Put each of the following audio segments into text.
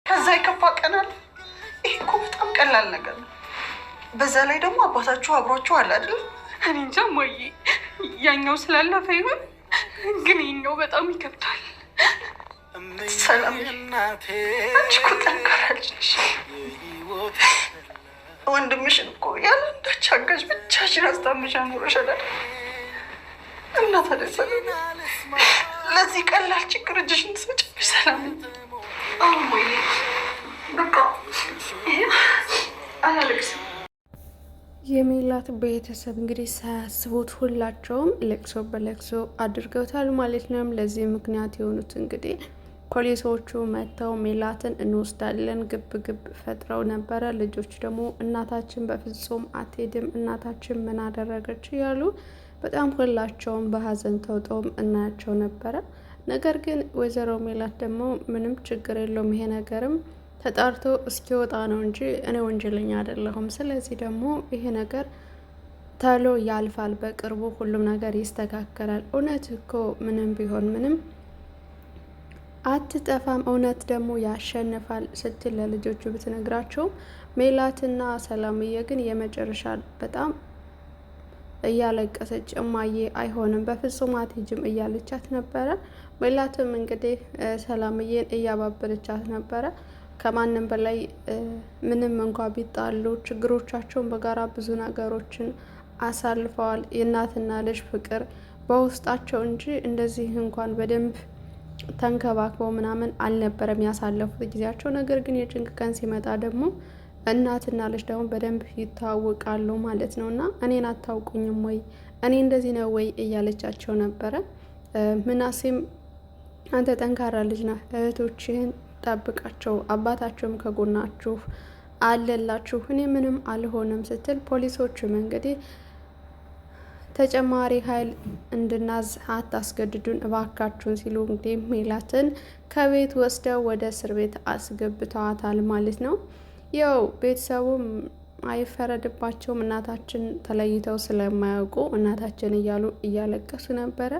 ከዛ የከፋ ቀናል። ይሄ እኮ በጣም ቀላል ነገር ነው። በዛ ላይ ደግሞ አባታችሁ አብሯችሁ አለ አይደል? እኔ እንጃ እማዬ፣ ያኛው ስላለፈ ይሆን ግን ይኸኛው በጣም ይከብዳል። ሰላም፣ አንቺ እኮ ጠንካራ ልጅ ነሽ። ወንድምሽን እኮ ያለ አንዳች አጋዥ ብቻሽን አስታምሻ ኖረሻል አይደል? እና ታዲያ ሰላም፣ ለዚህ ቀላል ችግር እጅሽን ትሰጫለሽ? ሰላም አሞዬ፣ በቃ አላለቅስም። የሜላት ቤተሰብ እንግዲህ ሳያስቡት ሁላቸውም ለቅሶ በለቅሶ አድርገውታል ማለት ነው። ለዚህ ምክንያት የሆኑት እንግዲህ ፖሊሶቹ መጥተው ሜላትን እንወስዳለን ግብ ግብ ፈጥረው ነበረ። ልጆች ደግሞ እናታችን በፍጹም አትሄድም፣ እናታችን ምን አደረገች እያሉ በጣም ሁላቸውም በሀዘን ተውጠውም እናያቸው ነበረ። ነገር ግን ወይዘሮ ሜላት ደግሞ ምንም ችግር የለውም ይሄ ነገርም ተጣርቶ እስኪወጣ ነው እንጂ እኔ ወንጀለኛ አይደለሁም። ስለዚህ ደግሞ ይሄ ነገር ተሎ ያልፋል፣ በቅርቡ ሁሉም ነገር ይስተካከላል። እውነት እኮ ምንም ቢሆን ምንም አትጠፋም፣ እውነት ደግሞ ያሸንፋል ስትል ለልጆቹ ብትነግራቸው፣ ሜላትና ሰላምዬ ግን የመጨረሻ በጣም እያለቀሰች እማዬ አይሆንም በፍጹም አትሄጂም እያለቻት ነበረ። ሜላትም እንግዲህ ሰላምዬን እያባበለቻት ነበረ። ከማንም በላይ ምንም እንኳ ቢጣሉ ችግሮቻቸውን በጋራ ብዙ ነገሮችን አሳልፈዋል። የእናትና ልጅ ፍቅር በውስጣቸው እንጂ እንደዚህ እንኳን በደንብ ተንከባክበው ምናምን አልነበረም ያሳለፉት ጊዜያቸው። ነገር ግን የጭንቅ ቀን ሲመጣ ደግሞ እናትና ልጅ ደግሞ በደንብ ይተዋወቃሉ ማለት ነው። እና እኔን አታውቁኝም ወይ እኔ እንደዚህ ነው ወይ እያለቻቸው ነበረ። ምናሴም አንተ ጠንካራ ልጅ ነህ፣ እህቶችህን ጠብቃቸው፣ አባታቸውም ከጎናችሁ አለላችሁ፣ እኔ ምንም አልሆንም ስትል ፖሊሶችም እንግዲህ ተጨማሪ ኃይል እንድናዝ አታስገድዱን እባካችሁን ሲሉ እንግዲህ ሜላትን ከቤት ወስደው ወደ እስር ቤት አስገብተዋታል ማለት ነው። ያው ቤተሰቡም አይፈረድባቸውም፣ እናታችን ተለይተው ስለማያውቁ እናታችን እያሉ እያለቀሱ ነበረ።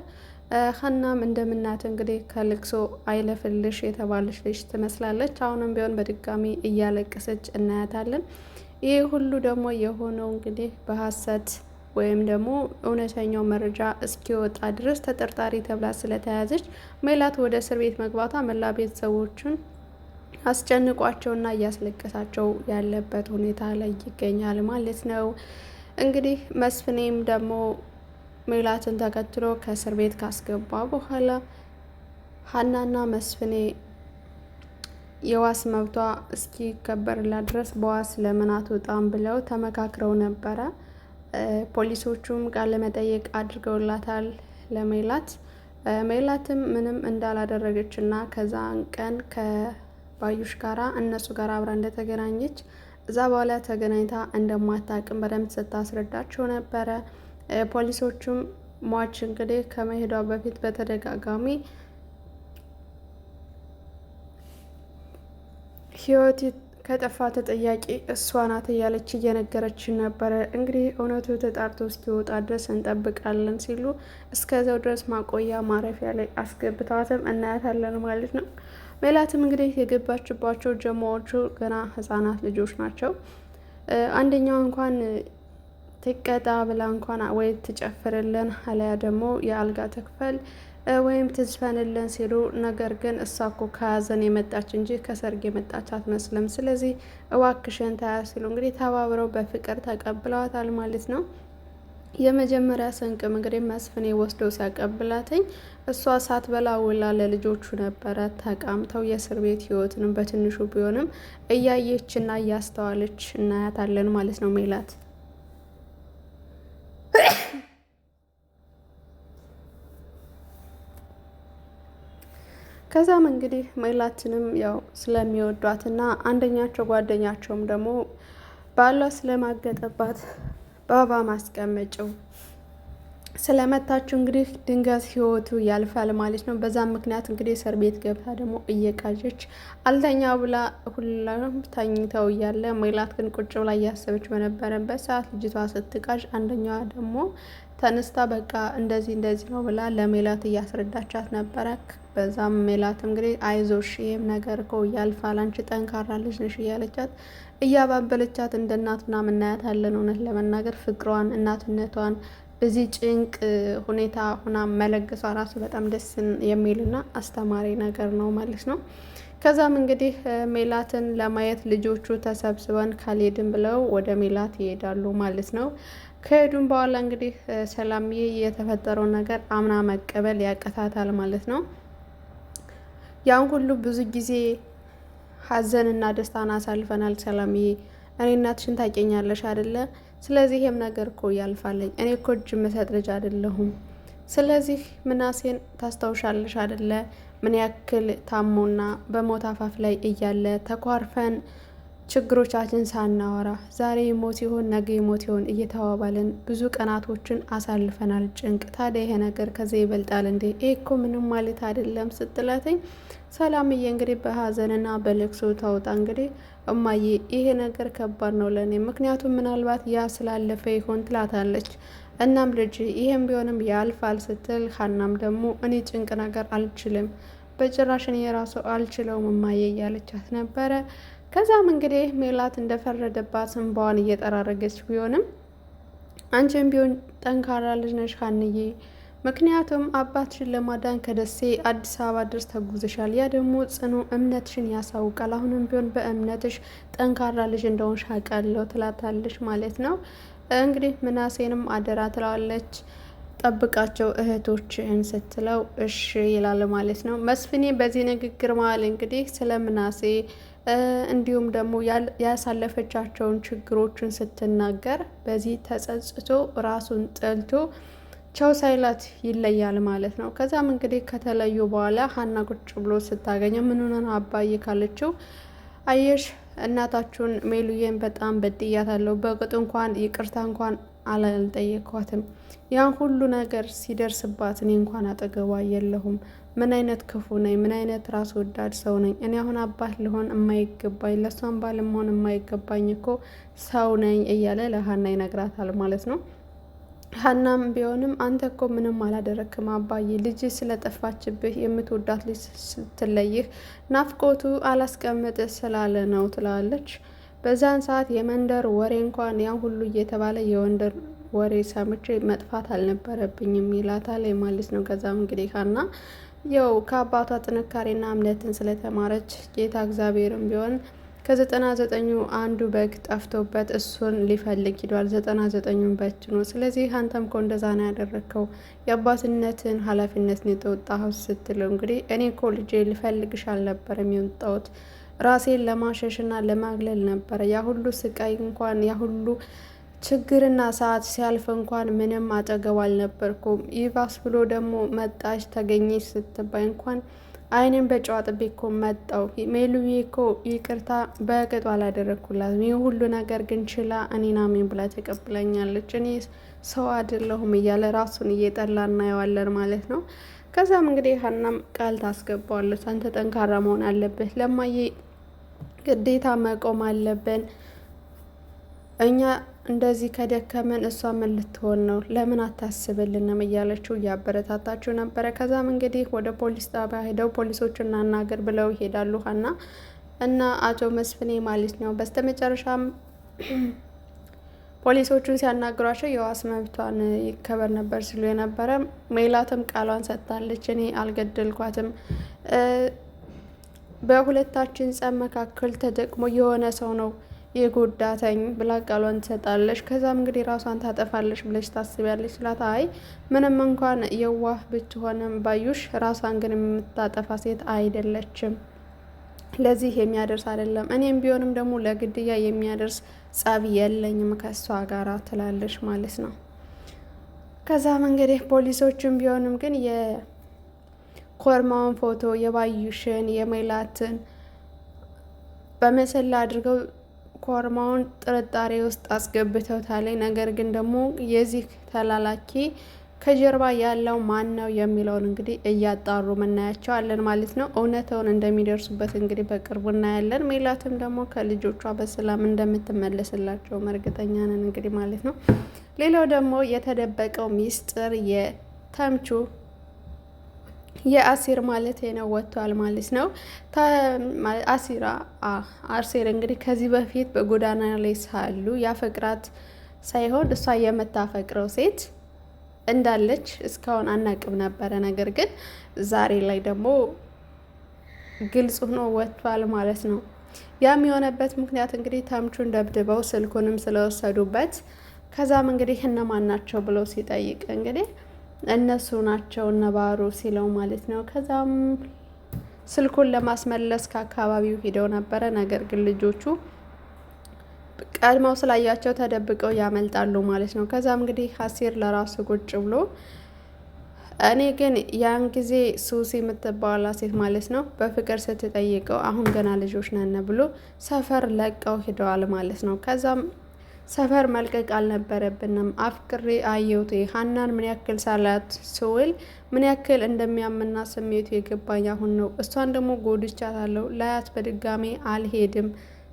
ሀናም እንደምናት እንግዲህ ከልቅሶ አይለፍልሽ የተባለች ልጅ ትመስላለች። አሁንም ቢሆን በድጋሚ እያለቀሰች እናያታለን። ይህ ሁሉ ደግሞ የሆነው እንግዲህ በሀሰት ወይም ደግሞ እውነተኛው መረጃ እስኪወጣ ድረስ ተጠርጣሪ ተብላ ስለተያዘች ሜላት ወደ እስር ቤት መግባቷ መላ ቤተሰቦቹን አስጨንቋቸውና እያስለቀሳቸው ያለበት ሁኔታ ላይ ይገኛል ማለት ነው። እንግዲህ መስፍኔም ደግሞ ሜላትን ተከትሎ ከእስር ቤት ካስገባ በኋላ ሀናና መስፍኔ የዋስ መብቷ እስኪከበርላት ድረስ በዋስ ለምን አትወጣም ብለው ተመካክረው ነበረ። ፖሊሶቹም ቃለ መጠየቅ አድርገውላታል ለሜላት። ሜላትም ምንም እንዳላደረገች እና ከዛን ቀን ከባዩሽ ጋራ እነሱ ጋር አብራ እንደተገናኘች እዛ በኋላ ተገናኝታ እንደማታውቅም በደንብ ስታስረዳቸው ነበረ። ፖሊሶቹም ሟች እንግዲህ ከመሄዷ በፊት በተደጋጋሚ ህይወት ከጠፋ ተጠያቂ እሷ ናት እያለች እየነገረችን ነበረ። እንግዲህ እውነቱ ተጣርቶ እስኪወጣ ድረስ እንጠብቃለን ሲሉ እስከዛው ድረስ ማቆያ ማረፊያ ላይ አስገብተዋትም እናያታለን ማለት ነው። ሜላትም እንግዲህ የገባችባቸው ጀማዎቹ ገና ህጻናት ልጆች ናቸው። አንደኛው እንኳን ትቀጣ ብላ እንኳን ወይ ትጨፍርልን አለያ ደግሞ የአልጋ ተክፈል ወይም ትዝፈንልን ሲሉ፣ ነገር ግን እሷ እኮ ከያዘን የመጣች እንጂ ከሰርግ የመጣች አትመስልም፣ ስለዚህ እዋክሽን ታያ ሲሉ እንግዲህ ተባብረው በፍቅር ተቀብለዋታል ማለት ነው። የመጀመሪያ ስንቅም እንግዲህ መስፍኔ ወስዶ ሲያቀብላትኝ እሷ ሳትበላ ውላ ለልጆቹ ነበረ ተቃምተው የእስር ቤት ህይወትንም በትንሹ ቢሆንም እያየችና እያስተዋለች እናያታለን ማለት ነው ሜላት። ከዛም እንግዲህ ሜላትንም ያው ስለሚወዷትና አንደኛቸው ጓደኛቸውም ደግሞ ባሏ ስለማገጠባት በአበባ ማስቀመጫው ስለመታችሁ እንግዲህ ድንገት ህይወቱ ያልፋል ማለት ነው። በዛም ምክንያት እንግዲህ እስር ቤት ገብታ ደግሞ እየቃዠች አልተኛ ብላ ሁላም ተኝተው እያለ ሜላት ግን ቁጭ ብላ እያሰበች በነበረበት ሰዓት ልጅቷ ስትቃዥ አንደኛዋ ደግሞ ተነስታ በቃ እንደዚህ እንደዚህ ነው ብላ ለሜላት እያስረዳቻት ነበረ። በዛም ሜላት እንግዲህ አይዞሽ ይህም ነገር እኮ ያልፋል፣ አንቺ ጠንካራ ልጅ ነሽ እያለቻት እያባበለቻት እንደ እናት ምናምን እናያታለን። እውነት ለመናገር ፍቅሯን እናትነቷን በዚህ ጭንቅ ሁኔታ ሁና መለገሷ ራሱ በጣም ደስ የሚልና አስተማሪ ነገር ነው ማለት ነው። ከዛም እንግዲህ ሜላትን ለማየት ልጆቹ ተሰብስበን ካልሄድን ብለው ወደ ሜላት ይሄዳሉ ማለት ነው። ከሄዱም በኋላ እንግዲህ ሰላምዬ የተፈጠረው ነገር አምና መቀበል ያቀታታል ማለት ነው። ያን ሁሉ ብዙ ጊዜ ሀዘንና ደስታን አሳልፈናል ሰላምዬ፣ እኔ እናትሽን ታውቂኛለሽ አይደለ? ስለዚህ ይሄም ነገር እኮ ያልፋለኝ። እኔ እኮ እጅ የምሰጥ ልጅ አይደለሁም። ስለዚህ ምናሴን ታስታውሻለሽ አይደለ? ምን ያክል ታሞና በሞት አፋፍ ላይ እያለ ተኳርፈን ችግሮቻችን ሳናወራ ዛሬ ሞት ይሆን ነገ ሞት ይሆን እየተባባልን ብዙ ቀናቶችን አሳልፈናል። ጭንቅ ታዲያ ይሄ ነገር ከዚህ ይበልጣል እንዴ? ይሄ እኮ ምንም ማለት አይደለም ስትላተኝ ሰላምዬ እንግዲህ በሀዘንና በልቅሶ ታውጣ እንግዲህ እማዬ ይሄ ነገር ከባድ ነው ለእኔ፣ ምክንያቱም ምናልባት ያ ስላለፈ ይሆን ትላታለች። እናም ልጅ ይሄም ቢሆንም ያልፋል ስትል ሀናም ደግሞ እኔ ጭንቅ ነገር አልችልም፣ በጭራሽ እኔ የራሱ አልችለውም እማዬ እያለቻት ነበረ። ከዛም እንግዲህ ሜላት እንደፈረደባት እንባዋን እየጠራረገች ቢሆንም አንቺም ቢሆን ጠንካራ ልጅ ነሽ ሀንዬ፣ ምክንያቱም አባትሽን ለማዳን ከደሴ አዲስ አበባ ድረስ ተጉዝሻል። ያ ደግሞ ጽኑ እምነትሽን ያሳውቃል። አሁንም ቢሆን በእምነትሽ ጠንካራ ልጅ እንደሆንሽ አውቃለሁ ትላታለች ማለት ነው። እንግዲህ ምናሴንም አደራ ትለዋለች። ጠብቃቸው እህቶችህን ስትለው እሺ ይላል ማለት ነው። መስፍኔ በዚህ ንግግር መሀል እንግዲህ ስለ ምናሴ እንዲሁም ደግሞ ያሳለፈቻቸውን ችግሮችን ስትናገር በዚህ ተጸጽቶ ራሱን ጠልቶ ቻው ሳይላት ይለያል ማለት ነው። ከዛም እንግዲህ ከተለዩ በኋላ ሀና ቁጭ ብሎ ስታገኘው ምን ሆነ ነው አባዬ ካለችው፣ አየሽ እናታችሁን ሜሉዬን በጣም በድያታለሁ፣ በቅጡ እንኳን ይቅርታ እንኳን አላልጠየኳትም። ያን ሁሉ ነገር ሲደርስባት እኔ እንኳን አጠገቧ የለሁም። ምን አይነት ክፉ ነኝ፣ ምን አይነት ራስ ወዳድ ሰው ነኝ። እኔ አሁን አባት ልሆን የማይገባኝ ለሷን ባል መሆን የማይገባኝ እኮ ሰው ነኝ እያለ ለሀና ይነግራታል ማለት ነው። ሀናም ቢሆንም አንተ እኮ ምንም አላደረክም አባዬ፣ ልጅ ስለጠፋችብህ የምትወዳት ልጅ ስትለይህ ናፍቆቱ አላስቀምጥ ስላለ ነው ትላለች። በዛን ሰዓት የመንደር ወሬ እንኳን ያን ሁሉ እየተባለ የወንደር ወሬ ሰምቼ መጥፋት አልነበረብኝም ይላታል ማለት ነው። ከዛም እንግዲህ ሀና ያው ከአባቷ ጥንካሬና እምነትን ስለተማረች ጌታ እግዚአብሔርም ቢሆን ከ99 አንዱ በግ ጠፍቶበት እሱን ሊፈልግ ሂዷል። 99ን በትኖ። ስለዚህ አንተም እኮ እንደዛ ነው ያደረግከው፣ የአባትነትን ኃላፊነትን የተወጣኸው ስትለው እንግዲህ እኔ እኮ ልጄ ልፈልግሽ አልነበረም የወጣሁት ራሴን ለማሸሽና ለማግለል ነበረ። ያ ሁሉ ስቃይ እንኳን ያ ሁሉ ችግርና ሰዓት ሲያልፍ እንኳን ምንም አጠገቡ አልነበርኩም። ይባስ ብሎ ደግሞ መጣች ተገኘች ስትባይ እንኳን አይንን በጨዋ ጥቤ እኮ መጣው። ሜሉዬ እኮ ይቅርታ በቅጡ አላደረግኩላትም። ይህ ሁሉ ነገር ግን ችላ እኔን አሜን ብላ ተቀብላኛለች። እኔ ሰው አይደለሁም እያለ ራሱን እየጠላ እናየዋለን ማለት ነው። ከዛም እንግዲህ ሀናም ቃል ታስገባዋለች። አንተ ጠንካራ መሆን አለብህ፣ ለማዬ ግዴታ መቆም አለብን። እኛ እንደዚህ ከደከመን እሷ ምን ልትሆን ነው? ለምን አታስብልንም? እያለችው እያበረታታችሁ ነበረ። ከዛም እንግዲህ ወደ ፖሊስ ጣቢያ ሄደው ፖሊሶችን እናናገር ብለው ይሄዳሉ ሀና እና አቶ መስፍኔ ማለት ነው። በስተመጨረሻም ፖሊሶቹን ሲያናግሯቸው የዋስ መብቷን ይከበር ነበር ሲሉ የነበረ። ሜላትም ቃሏን ሰጥታለች። እኔ አልገደልኳትም፣ በሁለታችን ጸብ መካከል ተጠቅሞ የሆነ ሰው ነው የጎዳተኝ ብላ ቃሏን ትሰጣለች። ከዛም እንግዲህ ራሷን ታጠፋለች ብለሽ ታስቢያለች ስላት፣ አይ ምንም እንኳን የዋህ ብትሆንም ባዩሽ ራሷን ግን የምታጠፋ ሴት አይደለችም፣ ለዚህ የሚያደርስ አይደለም። እኔም ቢሆንም ደግሞ ለግድያ የሚያደርስ ጸብ የለኝም ከሷ ጋር ትላለች ማለት ነው። ከዛም እንግዲህ ፖሊሶችም ቢሆንም ግን የኮርማውን ፎቶ የባዩሽን የሜላትን በመሰላ አድርገው ኮርማውን ጥርጣሬ ውስጥ አስገብተውታል። ነገር ግን ደግሞ የዚህ ተላላኪ ከጀርባ ያለው ማን ነው የሚለውን እንግዲህ እያጣሩ እናያቸዋለን ማለት ነው። እውነታውን እንደሚደርሱበት እንግዲህ በቅርቡ እናያለን። ሜላትም ደግሞ ከልጆቿ በሰላም እንደምትመለስላቸው እርግጠኛ ነን እንግዲህ ማለት ነው። ሌላው ደግሞ የተደበቀው ሚስጥር የተምቹ የአሲር ማለት ነው ወጥቷል ማለት ነው። አሲር እንግዲህ ከዚህ በፊት በጎዳና ላይ ሳሉ ያፈቅራት ሳይሆን እሷ የምታፈቅረው ሴት እንዳለች እስካሁን አናቅም ነበረ። ነገር ግን ዛሬ ላይ ደግሞ ግልጽ ሆኖ ወጥቷል ማለት ነው። ያም የሆነበት ምክንያት እንግዲህ ተምቹን ደብድበው ስልኩንም ስለወሰዱበት ከዛም እንግዲህ እነማን ናቸው ብሎ ሲጠይቅ እንግዲህ እነሱ ናቸው እነባሩ ሲለው ማለት ነው። ከዛም ስልኩን ለማስመለስ ከአካባቢው ሂደው ነበረ። ነገር ግን ልጆቹ ቀድመው ስላያቸው ተደብቀው ያመልጣሉ ማለት ነው። ከዛም እንግዲህ አሲር ለራሱ ቁጭ ብሎ እኔ ግን ያን ጊዜ ሱሲ የምትባላ ሴት ማለት ነው በፍቅር ስትጠይቀው አሁን ገና ልጆች ነን ብሎ ሰፈር ለቀው ሂደዋል ማለት ነው። ከዛም ሰፈር መልቀቅ አልነበረብንም፣ አፍቅሬ አየሁት ሀናን ምን ያክል ሳላት ስውል ምን ያክል እንደሚያምና ስሜቱ የገባኝ አሁን ነው። እሷን ደግሞ ጎድቻታለሁ፣ ላያት በድጋሜ አልሄድም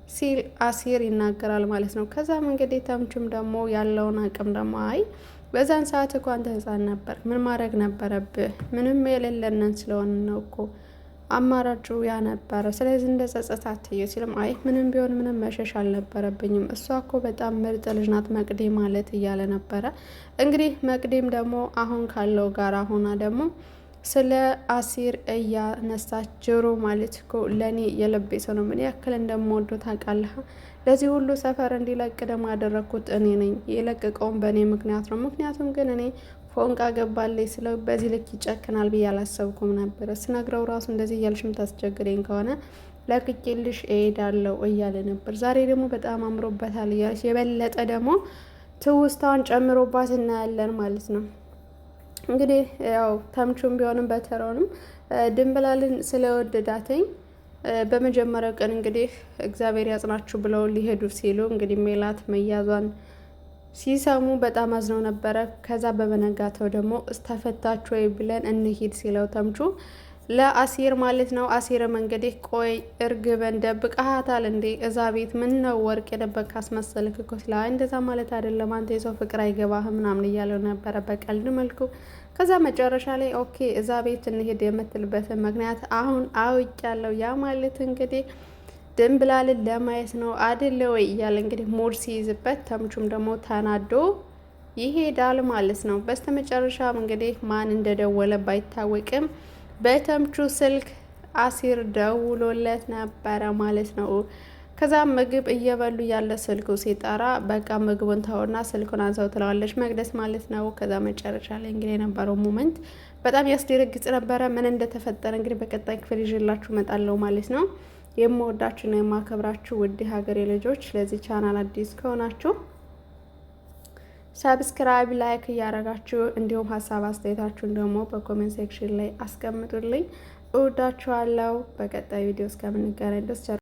ሲል አሲር ይናገራል ማለት ነው። ከዛም እንግዲህ ተምቹም ደግሞ ያለውን አቅም ደግሞ አይ በዛን ሰዓት እኮ አንተ ህፃን ነበር፣ ምን ማድረግ ነበረብህ? ምንም የሌለንን ስለሆነ ነው እኮ አማራጩ ያ ነበረ። ስለዚህ እንደ ጸጸት አትየው ሲልም አይ ምንም ቢሆን ምንም መሸሽ አልነበረብኝም፣ እሷ እኮ በጣም ምርጥ ልጅ ናት መቅዴ ማለት እያለ ነበረ። እንግዲህ መቅዴም ደግሞ አሁን ካለው ጋር ሆና ደግሞ ስለ አሲር እያነሳች ጆሮ ማለት እኮ ለእኔ የልቤ ሰው ነው፣ ምን ያክል እንደምወደው ታውቃለህ? ለዚህ ሁሉ ሰፈር እንዲለቅ ደግሞ ያደረግኩት እኔ ነኝ፣ የለቀቀውም በእኔ ምክንያት ነው። ምክንያቱም ግን እኔ ፎንቃ ገባለኝ ስለው በዚህ ልክ ይጨክናል ብዬ አላሰብኩም ነበረ። ስነግረው ራሱ እንደዚህ እያልሽም ታስቸግረኝ ከሆነ ለቅቄልሽ እሄዳለሁ እያለ ነበር። ዛሬ ደግሞ በጣም አምሮበታል እያለች የበለጠ ደግሞ ትውስታዋን ጨምሮባት እናያለን ማለት ነው። እንግዲህ ያው ተምቹም ቢሆንም በተራውንም ድንብላልን ስለወደዳትኝ በመጀመሪያው ቀን እንግዲህ እግዚአብሔር ያጽናችሁ ብለው ሊሄዱ ሲሉ እንግዲህ ሜላት መያዟን ሲሰሙ በጣም አዝነው ነበረ። ከዛ በበነጋተው ደግሞ እስተፈታች ወይ ብለን እንሂድ ሲለው ተምቹ ለአሲር ማለት ነው። አሲርም እንግዲህ ቆይ እርግበን ደብቀሃታል እንዴ? እዛ ቤት ምን ነው ወርቅ የደበቅ አስመሰልክ እኮ ስለ እንደዛ ማለት አይደለም አንተ የሰው ፍቅር አይገባህም ምናምን እያለው ነበረ በቀልድ መልኩ። ከዛ መጨረሻ ላይ ኦኬ እዛ ቤት እንሂድ የምትልበትን ምክንያት አሁን አውቄያለሁ። ያ ማለት እንግዲህ ድንብላልን ለማየት ነው አድለ ወይ እያለ እንግዲህ ሙድ ሲይዝበት ተምቹም ደግሞ ተናዶ ይሄዳል ማለት ነው። በስተመጨረሻም እንግዲህ ማን እንደደወለ ባይታወቅም በተምቹ ስልክ አሲር ደውሎለት ነበረ ማለት ነው። ከዛ ምግብ እየበሉ ያለ ስልኩ ሲጠራ በቃ ምግቡን ተውና ስልኩን አንሳው ትለዋለች መቅደስ ማለት ነው። ከዛ መጨረሻ ላይ እንግዲህ የነበረው ሞመንት በጣም ያስደነግጥ ነበረ። ምን እንደተፈጠረ እንግዲህ በቀጣይ ክፍል ይዤላችሁ እመጣለሁ ማለት ነው። የምወዳችሁና የማከብራችሁ ውድ ሀገሬ ልጆች፣ ለዚህ ቻናል አዲስ ከሆናችሁ ሰብስክራይብ፣ ላይክ እያደረጋችሁ እንዲሁም ሀሳብ አስተያየታችሁን ደግሞ በኮሜንት ሴክሽን ላይ አስቀምጡልኝ። እወዳችኋለሁ። በቀጣይ ቪዲዮ እስከምንገናኝ ድረስ